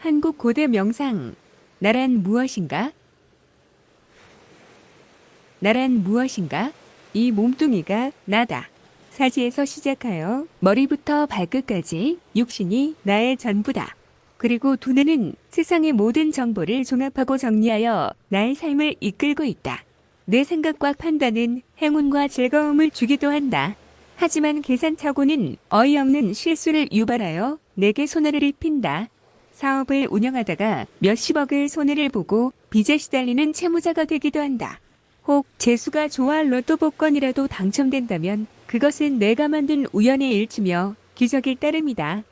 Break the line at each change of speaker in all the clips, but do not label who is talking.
한국 고대 명상. 나란 무엇인가? 나란 무엇인가? 이 몸뚱이가 나다. 사지에서 시작하여 머리부터 발끝까지 육신이 나의 전부다. 그리고 두뇌는 세상의 모든 정보를 종합하고 정리하여 나의 삶을 이끌고 있다. 내 생각과 판단은 행운과 즐거움을 주기도 한다. 하지만 계산착오는 어이없는 실수를 유발하여 내게 손해를 입힌다. 사업을 운영하다가 몇십억을 손해를 보고 빚에 시달리는 채무자가 되기도 한다. 혹 재수가 좋아 로또 복권이라도 당첨된다면 그것은 내가 만든 우연의 일치며 기적일 따름이다.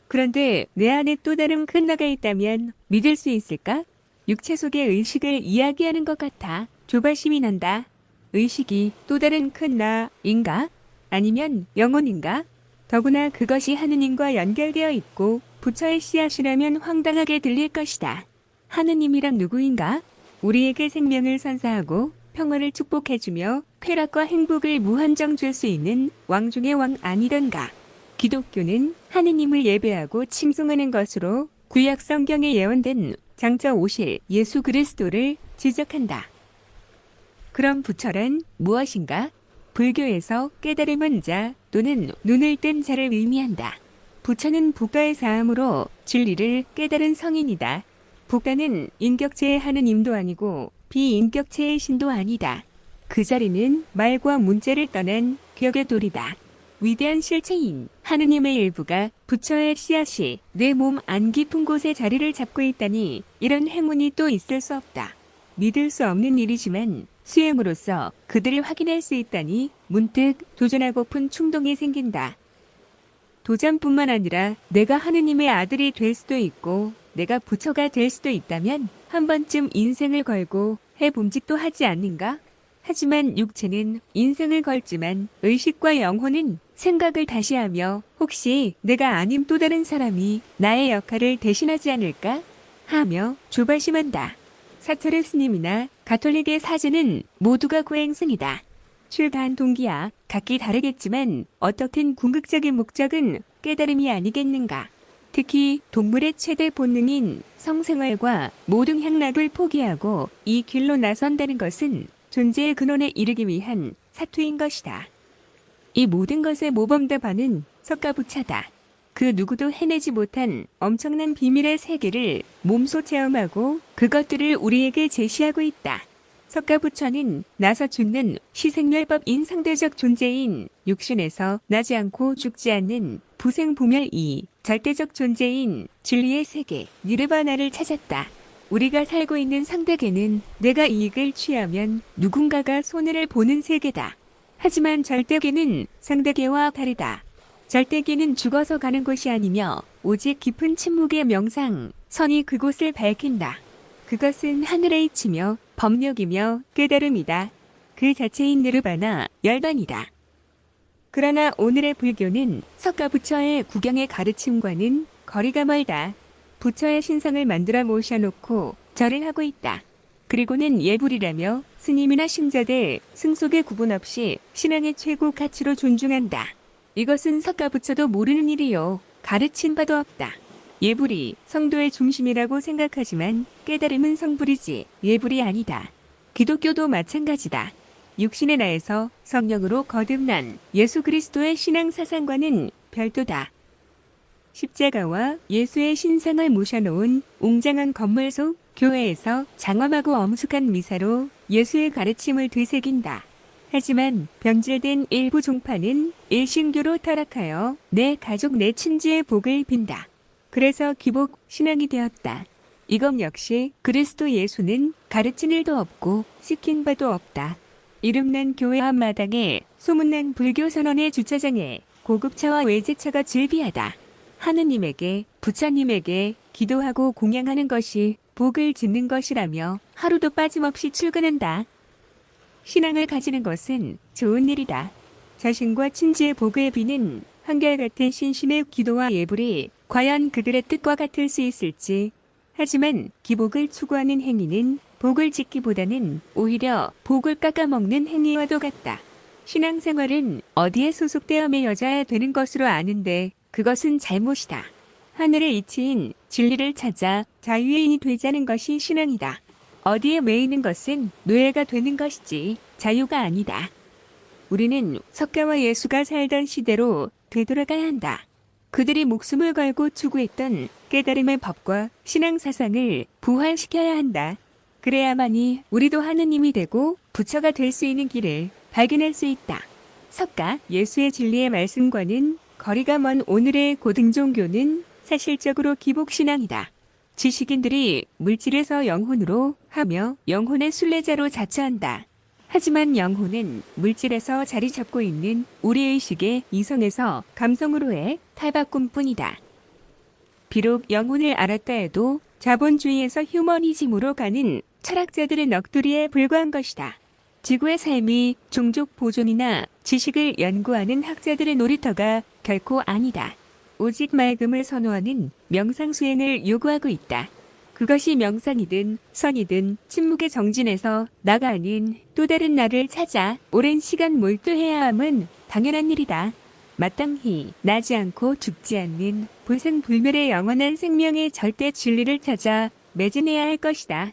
그런데 내 안에 또 다른 큰 나가 있다면 믿을 수 있을까? 육체 속의 의식을 이야기하는 것 같아 조바심이 난다. 의식이 또 다른 큰 나인가? 아니면 영혼인가? 더구나 그것이 하느님과 연결되어 있고 부처의 씨앗이라면 황당하게 들릴 것이다. 하느님이란 누구인가? 우리에게 생명을 선사하고 평화를 축복해주며 쾌락과 행복을 무한정 줄 수 있는 왕 중의 왕 아니던가? 기독교는 하느님을 예배하고 칭송하는 것으로 구약 성경에 예언된 장차 오실 예수 그리스도를 지적한다. 그럼 부처란 무엇인가? 불교에서 깨달음은 자 또는 눈을 뜬 자를 의미한다. 부처는 부가의 사함으로 진리를 깨달은 성인이다. 부가는 인격체의 하느님도 아니고 비인격체의 신도 아니다. 그 자리는 말과 문자를 떠난 격의 돌이다. 위대한 실체인 하느님의 일부가 부처의 씨앗이 내 몸 안 깊은 곳에 자리를 잡고 있다니 이런 행운이 또 있을 수 없다. 믿을 수 없는 일이지만 수행으로서 그들을 확인할 수 있다니 문득 도전하고픈 충동이 생긴다. 도전뿐만 아니라 내가 하느님의 아들이 될 수도 있고 내가 부처가 될 수도 있다면 한 번쯤 인생을 걸고 해봄직도 하지 않는가? 하지만 육체는 인생을 걸지만 의식과 영혼은 생각을 다시 하며 혹시 내가 아님 또 다른 사람이 나의 역할을 대신하지 않을까? 하며 조바심한다. 사처르 스님이나 가톨릭의 사제는 모두가 고행승이다. 출가한 동기야 각기 다르겠지만 어떻든 궁극적인 목적은 깨달음이 아니겠는가. 특히 동물의 최대 본능인 성생활과 모든 향락을 포기하고 이 길로 나선다는 것은 존재의 근원에 이르기 위한 사투인 것이다. 이 모든 것의 모범답안은 석가부처다. 그 누구도 해내지 못한 엄청난 비밀의 세계를 몸소 체험하고 그것들을 우리에게 제시하고 있다. 석가부처는 나서 죽는 시생멸법인 상대적 존재인 육신에서 나지 않고 죽지 않는 부생부멸이 절대적 존재인 진리의 세계 니르바나를 찾았다. 우리가 살고 있는 상대계는 내가 이익을 취하면 누군가가 손해를 보는 세계다. 하지만 절대계는 상대계와 다르다. 절대계는 죽어서 가는 곳이 아니며 오직 깊은 침묵의 명상, 선이 그곳을 밝힌다. 그것은 하늘의 이치며 법력이며 깨달음이다. 그 자체인 느르바나, 열반이다. 그러나 오늘의 불교는 석가부처의 구경의 가르침과는 거리가 멀다. 부처의 신상을 만들어 모셔놓고 절을 하고 있다. 그리고는 예불이라며 스님이나 신자들 승속의 구분 없이 신앙의 최고 가치로 존중한다. 이것은 석가부처도 모르는 일이요. 가르친 바도 없다. 예불이 성도의 중심이라고 생각하지만 깨달음은 성불이지 예불이 아니다. 기독교도 마찬가지다. 육신의 나에서 성령으로 거듭난 예수 그리스도의 신앙 사상과는 별도다. 십자가와 예수의 신상을 모셔놓은 웅장한 건물 속 교회에서 장엄하고 엄숙한 미사로 예수의 가르침을 되새긴다. 하지만 변질된 일부 종파는 일신교로 타락하여 내 가족 내 친지의 복을 빈다. 그래서 기복 신앙이 되었다. 이것 역시 그리스도 예수는 가르친 일도 없고 시킨 바도 없다. 이름난 교회 앞마당에 소문난 불교 선언의 주차장에 고급차와 외제차가 즐비하다. 하느님에게 부처님에게 기도하고 공양하는 것이 복을 짓는 것이라며 하루도 빠짐없이 출근한다. 신앙을 가지는 것은 좋은 일이다. 자신과 친지의 복을 비는 한결같은 신심의 기도와 예불이 과연 그들의 뜻과 같을 수 있을지. 하지만 기복을 추구하는 행위는 복을 짓기보다는 오히려 복을 깎아먹는 행위와도 같다. 신앙생활은 어디에 소속되어 매여져야 되는 것으로 아는데 그것은 잘못이다. 하늘의 이치인 진리를 찾아 자유의 인이 되자는 것이 신앙이다. 어디에 매이는 것은 노예가 되는 것이지 자유가 아니다. 우리는 석가와 예수가 살던 시대로 되돌아가야 한다. 그들이 목숨을 걸고 추구했던 깨달음의 법과 신앙 사상을 부활시켜야 한다. 그래야만이 우리도 하느님이 되고 부처가 될 수 있는 길을 발견할 수 있다. 석가 예수의 진리의 말씀과는 거리가 먼 오늘의 고등종교는 사실적으로 기복신앙이다. 지식인들이 물질에서 영혼으로 하며 영혼의 순례자로 자처한다. 하지만 영혼은 물질에서 자리 잡고 있는 우리의식의 이성에서 감성으로의 탈바꿈뿐이다. 비록 영혼을 알았다 해도 자본주의에서 휴머니즘으로 가는 철학자들의 넋두리에 불과한 것이다. 지구의 삶이 종족 보존이나 지식을 연구하는 학자들의 놀이터가 결코 아니다. 오직 맑음을 선호하는 명상 수행을 요구하고 있다. 그것이 명상이든 선이든 침묵의 정진에서 나가 아닌 또 다른 나를 찾아 오랜 시간 몰두해야 함은 당연한 일이다. 마땅히 나지 않고 죽지 않는 본생불멸의 영원한 생명의 절대 진리를 찾아 매진해야 할 것이다.